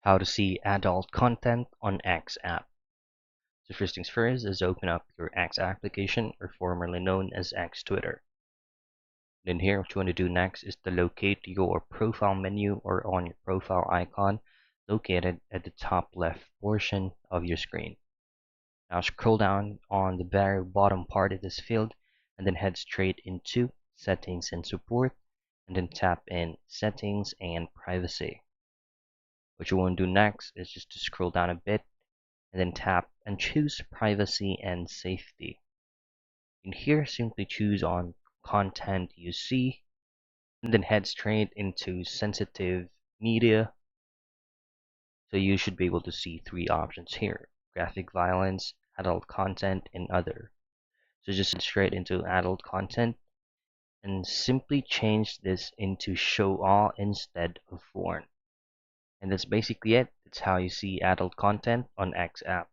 How to see adult content on X app. So first things first is open up your X application, or formerly known as X Twitter. Then here, what you want to do next is to locate your profile menu or on your profile icon located at the top left portion of your screen. Now scroll down on the very bottom part of this field and then head straight into Settings and Support, and then tap in Settings and Privacy. What you want to do next is just to scroll down a bit and then tap and choose Privacy and Safety. In here, simply choose on Content you see, and then head straight into Sensitive Media. So you should be able to see three options here: graphic violence, adult content, and other. So just head straight into adult content and simply change this into show all instead of warn. And that's basically it. That's how you see adult content on X app.